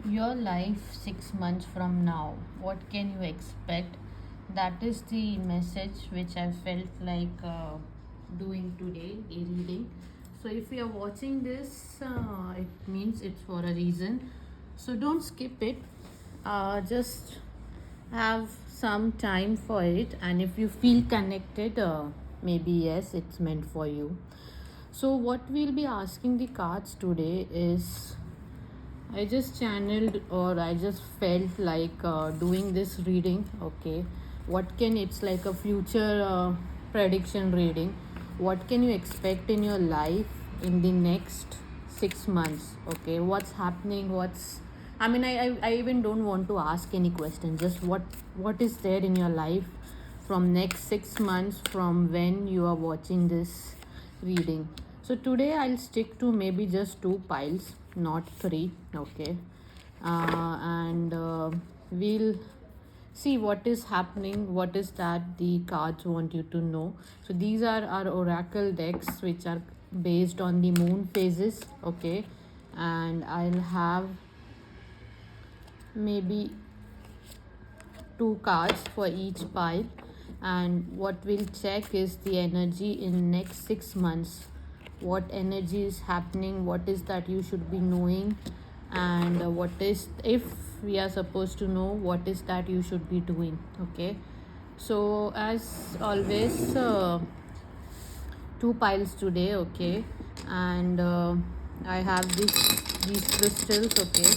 Your life 6 months from now, what can you expect? That is the message which I felt like doing today, a reading. So if you are watching this, it means it's for a reason. So don't skip it. Just have some time for it, and if you feel connected, maybe yes, it's meant for you. So what we'll be asking the cards today is, I just channeled, or I just felt like doing this reading. Okay, what can, it's like a future prediction reading. What can you expect in your life in the next 6 months? Okay, what's happening? I even don't want to ask any questions. Just what is there in your life from next 6 months from when you are watching this reading. So today I'll stick to maybe just two piles, not three. Okay, and we'll see what is happening, what is that the cards want you to know. So these are our oracle decks, which are based on the moon phases. Okay, and I'll have maybe two cards for each pile, and what we'll check is the energy in next 6 months. What energy is happening, what is that you should be knowing, and what is, if we are supposed to know, what is that you should be doing. Okay, so as always, two piles today. Okay, and I have these crystals. Okay,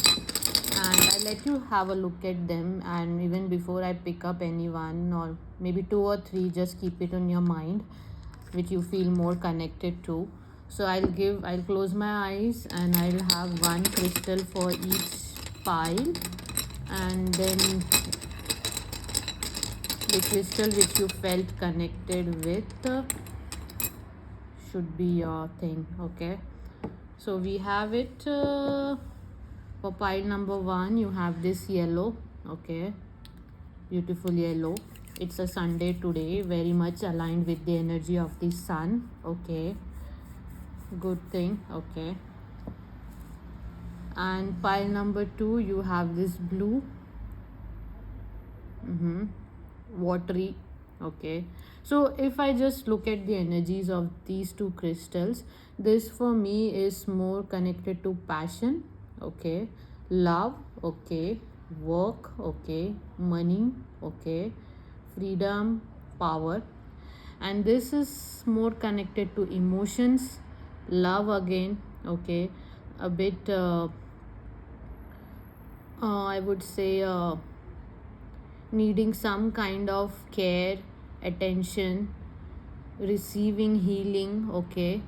and I let you have a look at them, and even before I pick up anyone, or maybe two or three, just keep it on your mind which you feel more connected to. So I'll close my eyes, and I'll have one crystal for each pile, and then the crystal which you felt connected with should be your thing. Okay, so we have it for pile number one. You have this yellow. Okay, beautiful yellow. It's a Sunday today, very much aligned with the energy of the sun. Okay, good thing. Okay, and pile number two, you have this blue. Watery. Okay, so if I just look at the energies of these two crystals, this for me is more connected to passion. Okay, love. Okay, work. Okay, money. Okay, freedom, power. And this is more connected to emotions, love again. Okay, a bit I would say needing some kind of care, attention, receiving healing. Okay,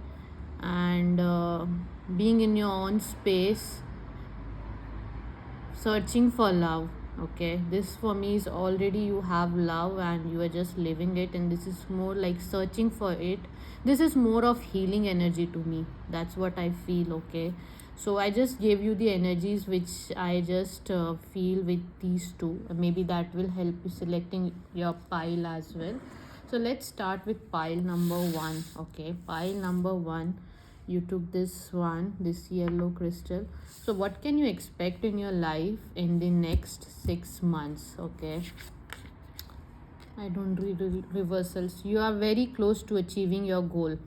and being in your own space, searching for love. Okay, this for me is already you have love and you are just living it, and this is more like searching for it. This is more of healing energy to me. That's what I feel. Okay, so I just gave you the energies which I just feel with these two. Maybe that will help you selecting your pile as well. So let's start with pile number one. Okay, pile number one, you took this one, this yellow crystal. So what can you expect in your life in the next 6 months? Okay, I don't read reversals. You are very close to achieving your goal.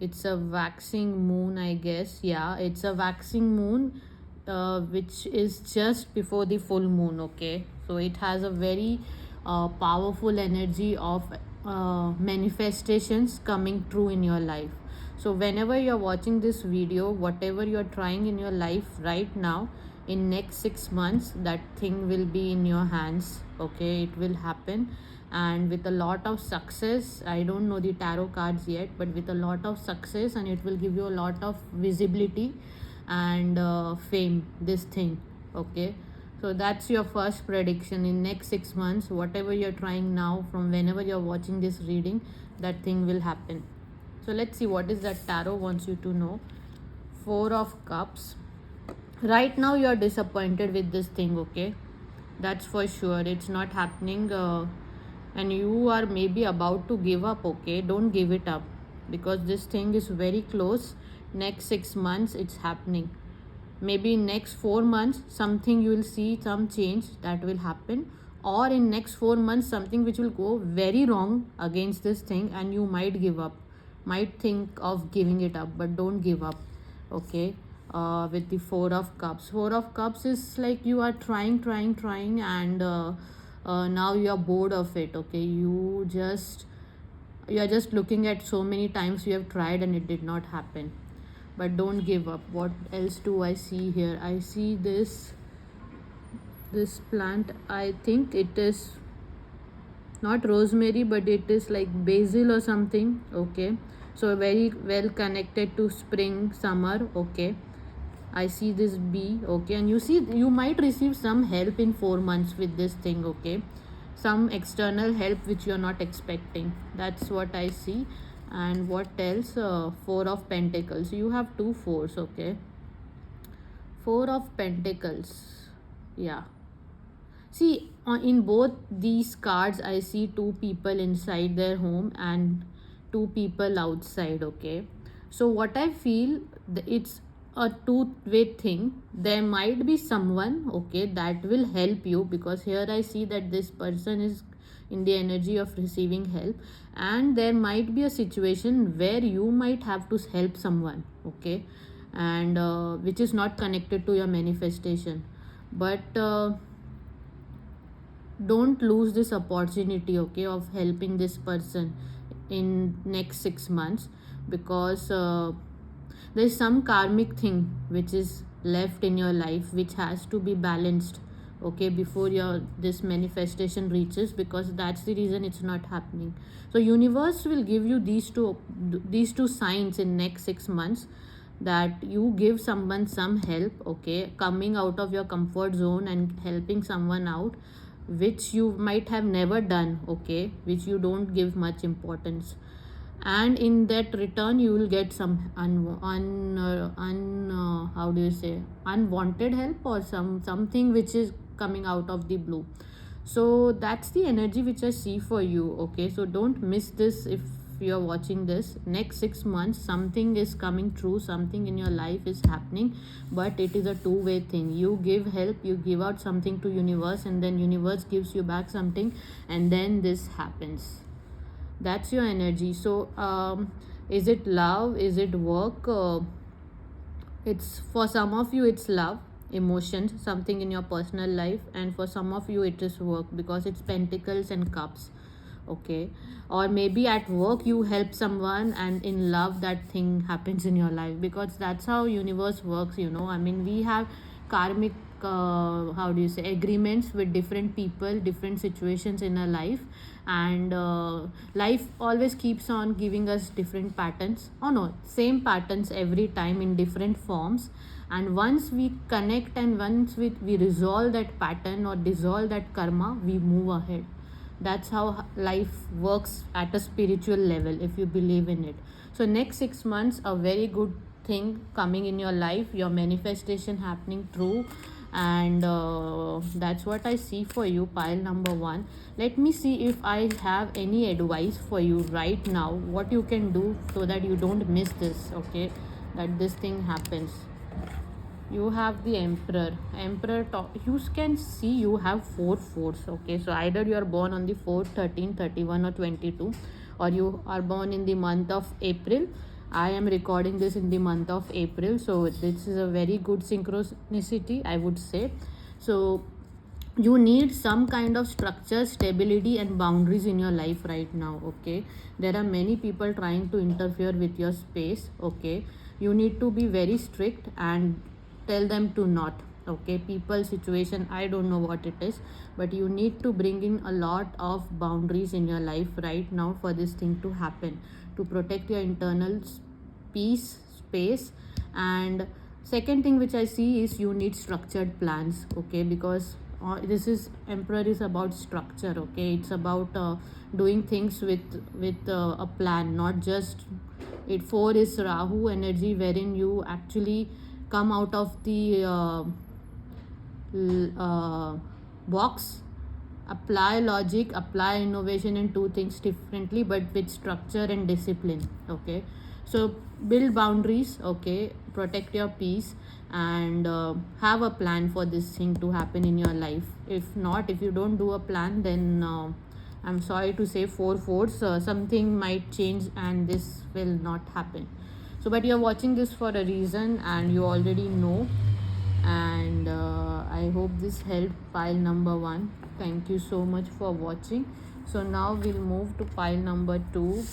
It's a waxing moon, I guess. Yeah, it's a waxing moon, which is just before the full moon. Okay, so it has a very powerful energy of manifestations coming true in your life. So whenever you're watching this video, whatever you're trying in your life right now, in next 6 months, that thing will be in your hands. Okay, it will happen, and with a lot of success. I don't know the tarot cards yet, but with a lot of success, and it will give you a lot of visibility and fame, this thing. Okay, so that's your first prediction in next 6 months. Whatever you're trying now, from whenever you're watching this reading, that thing will happen. So let's see what is that tarot wants you to know. Four of Cups. Right now you're disappointed with this thing. Okay, that's for sure. It's not happening, and you are maybe about to give up. Okay, don't give it up, because this thing is very close. Next 6 months it's happening. maybe in next 4 months something you will see some change that will happen, or in next 4 months something which will go very wrong against this thing and you might give up, might think of giving it up, but don't give up. Okay. With the Four of Cups, Four of Cups is like you are trying and now you are bored of it. Okay, you are just looking at so many times you have tried and it did not happen, but don't give up. What else do I see here? I see this plant. I think it is not rosemary, but it is like basil or something. Okay, so very well connected to spring, summer. Okay, I see this bee. Okay, and you see you might receive some help in 4 months with this thing. Okay, some external help which you are not expecting. That's what I see. And what else? Four of Pentacles. You have two fours. Okay, Four of Pentacles. Yeah, see, in both these cards, I see two people inside their home and two people outside. Okay, so what I feel, it's a two-way thing. There might be someone, okay, that will help you, because here I see that this person is in the energy of receiving help, and there might be a situation where you might have to help someone. Okay, and which is not connected to your manifestation, but don't lose this opportunity, okay, of helping this person in next 6 months, because there's some karmic thing which is left in your life which has to be balanced, okay, before your this manifestation reaches, because that's the reason it's not happening. So universe will give you these two signs in next 6 months, that you give someone some help, okay, coming out of your comfort zone and helping someone out, which you might have never done, okay, which you don't give much importance, and in that return you will get some how do you say, unwanted help, or something which is coming out of the blue. So that's the energy which I see for you. Okay, so don't miss this. If you're watching this, next 6 months something is coming true, something in your life is happening, but it is a two-way thing. You give help, you give out something to universe, and then universe gives you back something, and then this happens. That's your energy. So is it love, is it work? It's for some of you it's love, emotions, something in your personal life, and for some of you it is work, because it's Pentacles and Cups. Okay, or maybe at work you help someone, and in love that thing happens in your life, because that's how universe works. I mean, we have karmic how do you say, agreements with different people, different situations in our life, and life always keeps on giving us different patterns, or no, same patterns every time in different forms. And once we connect, and once we resolve that pattern or dissolve that karma, we move ahead. That's how life works at a spiritual level, if you believe in it. So next 6 months, a very good thing coming in your life, your manifestation happening true, and that's what I see for you, pile number 1. Let me see if I have any advice for you right now, what you can do so that you don't miss this, okay, that this thing happens. You have the Emperor. You can see you have 4 fours. Okay, so either you are born on the 4, 13, 31 or 22, or you are born in the month of April. I am recording this in the month of April, so this is a very good synchronicity, I would say. So you need some kind of structure, stability and boundaries in your life right now. Okay, there are many people trying to interfere with your space. Okay, you need to be very strict and tell them to not. Okay, people, situation, I don't know what it is, but you need to bring in a lot of boundaries in your life right now for this thing to happen, to protect your internal peace, space. And second thing which I see is you need structured plans. Okay, because this is Emperor is about structure. Okay, it's about doing things with a plan, not just it. 4 is Rahu energy, wherein you actually come out of the box, apply logic, apply innovation, and do things differently, but with structure and discipline. Okay, so build boundaries. Okay, protect your peace, and have a plan for this thing to happen in your life. If not, if you don't do a plan, then I'm sorry to say, four fours, something might change and this will not happen. So but you're watching this for a reason and you already know. And I hope this helped pile number 1. Thank you so much for watching. So now we'll move to pile number 2.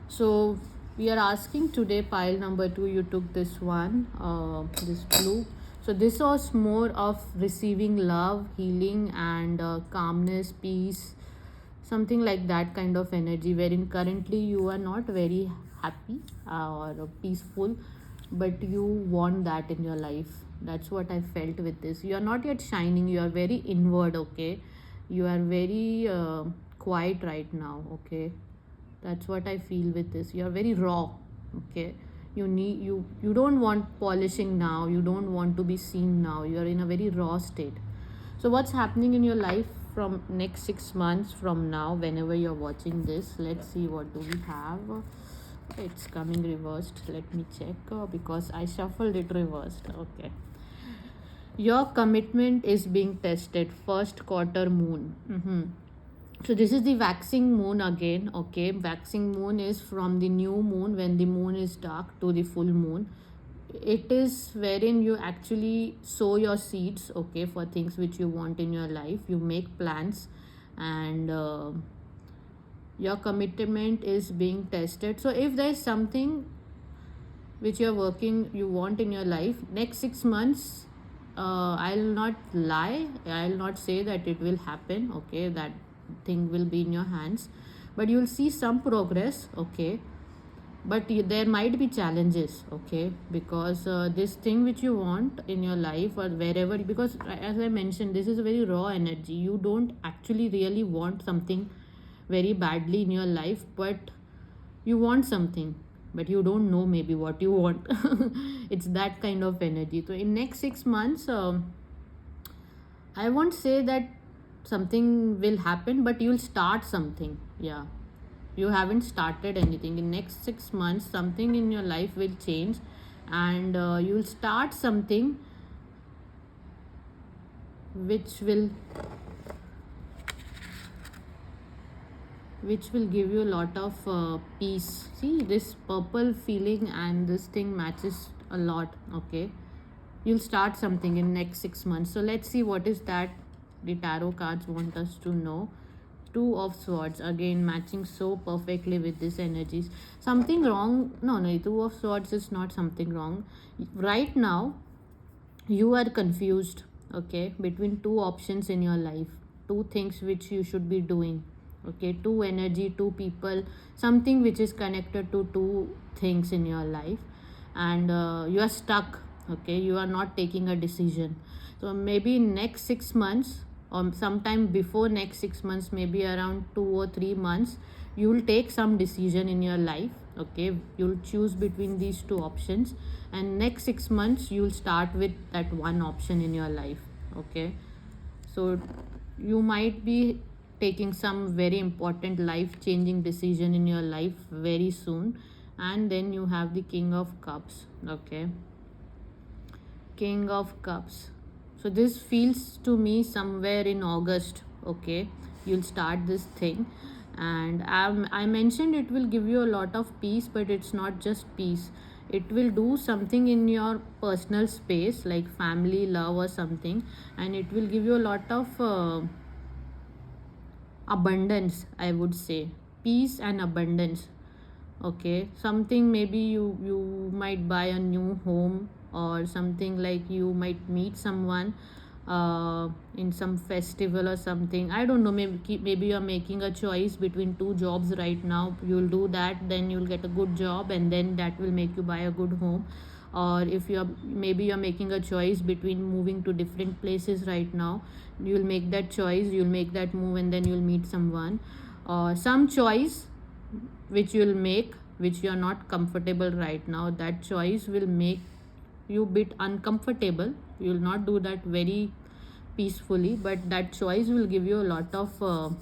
So we are asking today, pile number 2, you took this one, this blue. So this was more of receiving love, healing, and calmness, peace, something like that kind of energy, wherein currently you are not very happy or peaceful, but you want that in your life. That's what I felt with this. You are not yet shining, you are very inward, okay? You are very quiet right now, okay? That's what I feel with this. You are very raw, okay? You don't want polishing now, you don't want to be seen now, you are in a very raw state. So what's happening in your life from next 6 months from now, whenever you're watching this? Let's see, what do we have. It's coming reversed. Let me check because I shuffled it reversed. Okay. Your commitment is being tested. First quarter moon. So this is the waxing moon again. Okay, waxing moon is from the new moon, when the moon is dark, to the full moon. It is wherein you actually sow your seeds, okay, for things which you want in your life. You make plans, and your commitment is being tested. So if there is something which you want in your life, next 6 months, I'll not lie, I'll not say that it will happen, okay, that thing will be in your hands, but you'll see some progress, okay, but there might be challenges, okay, because this thing which you want in your life or wherever, because as I mentioned, this is a very raw energy. You don't actually really want something very badly in your life, but you want something, but you don't know maybe what you want. It's that kind of energy. So in next 6 months, I won't say that something will happen, but you'll start something. Yeah, you haven't started anything. In next 6 months, something in your life will change, and you'll start something which will give you a lot of peace. See, this purple feeling and this thing matches a lot, okay? You'll start something in next 6 months. So let's see what is that the tarot cards want us to know. 2 of Swords, again matching so perfectly with these energies. Something wrong? No, 2 of Swords is not something wrong. Right now, you are confused, okay, between 2 options in your life, 2 things which you should be doing, okay, 2 energy, 2 people, something which is connected to 2 things in your life, and you are stuck, okay, you are not taking a decision. So maybe next 6 months, or sometime before next 6 months, maybe around 2 or 3 months, you will take some decision in your life, okay, you'll choose between these 2 options, and next 6 months you'll start with that one option in your life, okay. So you might be taking some very important life changing decision in your life very soon. And then you have the King of Cups, okay, King of Cups. So this feels to me somewhere in August, okay, you'll start this thing. And I mentioned it will give you a lot of peace, but it's not just peace. It will do something in your personal space, like family, love, or something, and it will give you a lot of abundance, I would say, peace and abundance, okay. Something, maybe you might buy a new home, or something like you might meet someone in some festival or something, I don't know. Maybe you're making a choice between 2 jobs right now. You'll do that, then you'll get a good job, and then that will make you buy a good home. Or if you're making a choice between moving to different places right now, you'll make that choice, you'll make that move, and then you'll meet someone. Or some choice which you'll make, which you're not comfortable right now, that choice will make you bit uncomfortable. You will not do that very peacefully, but that choice will give you a lot of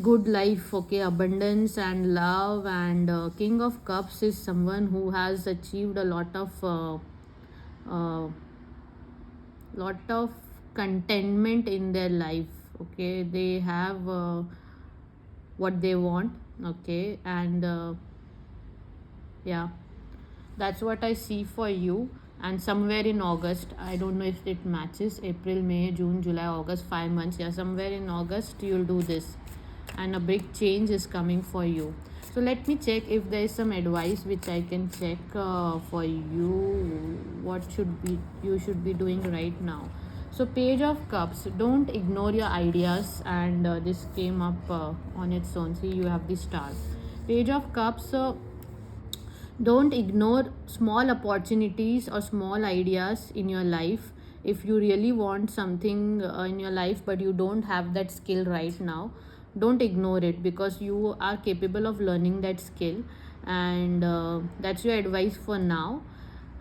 good life, okay, abundance and love. And King of Cups is someone who has achieved a uh, lot of contentment in their life. Okay, they have what they want. Okay, and yeah, that's what I see for you. And somewhere in August, I don't know if it matches April, May, June, July, August, 5 months. Yeah, somewhere in August, you'll do this, and a big change is coming for you. So let me check if there is some advice which I can check for you. What should be you should be doing right now? So Page of Cups. Don't ignore your ideas, and this came up on its own. See, you have the star. Page of Cups. Don't ignore small opportunities or small ideas in your life. If you really want something in your life but you don't have that skill right now, don't ignore it, because you are capable of learning that skill. And that's your advice for now.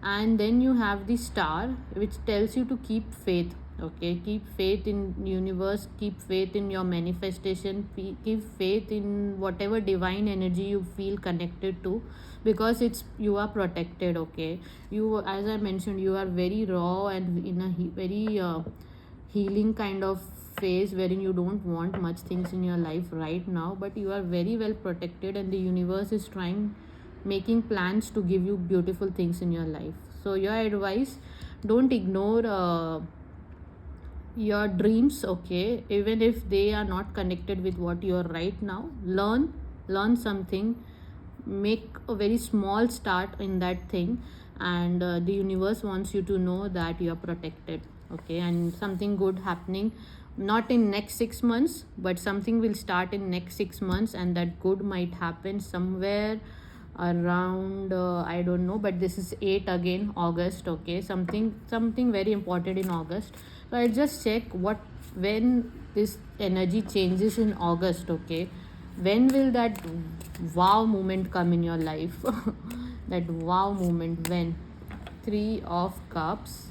And then you have the star, which tells you to keep faith. Okay, keep faith in universe, keep faith in your manifestation, keep faith in whatever divine energy you feel connected to, because it's you are protected. Okay, you, as I mentioned, you are very raw and in a very healing kind of phase wherein you don't want much things in your life right now, but you are very well protected, and the universe is trying, making plans to give you beautiful things in your life. So your advice, don't ignore your dreams. Okay, even if they are not connected with what you are right now, learn something, make a very small start in that thing. And the universe wants you to know that you are protected. Okay, and something good happening, not in next 6 months, but something will start in next 6 months, and that good might happen somewhere around I don't know, but this is 8 again, August. Okay, something very important in August. So I just check what, when this energy changes in August. Okay, when will that wow moment come in your life? That wow moment, when? 3 of Cups.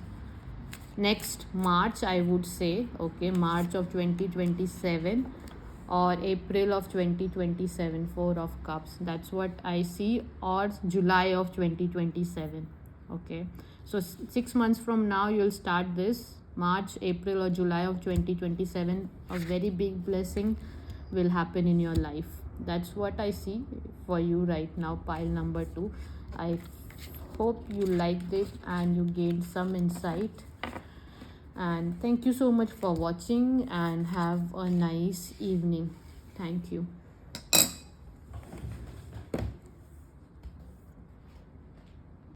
Next March, I would say. Okay, March of 2027 or April of 2027. 4 of Cups, that's what I see. Or July of 2027. Okay, so 6 months from now you'll start this. March, April, or July of 2027, a very big blessing will happen in your life. That's what I see for you right now, pile number 2. I hope you liked it and you gained some insight. And thank you so much for watching, and have a nice evening. Thank you.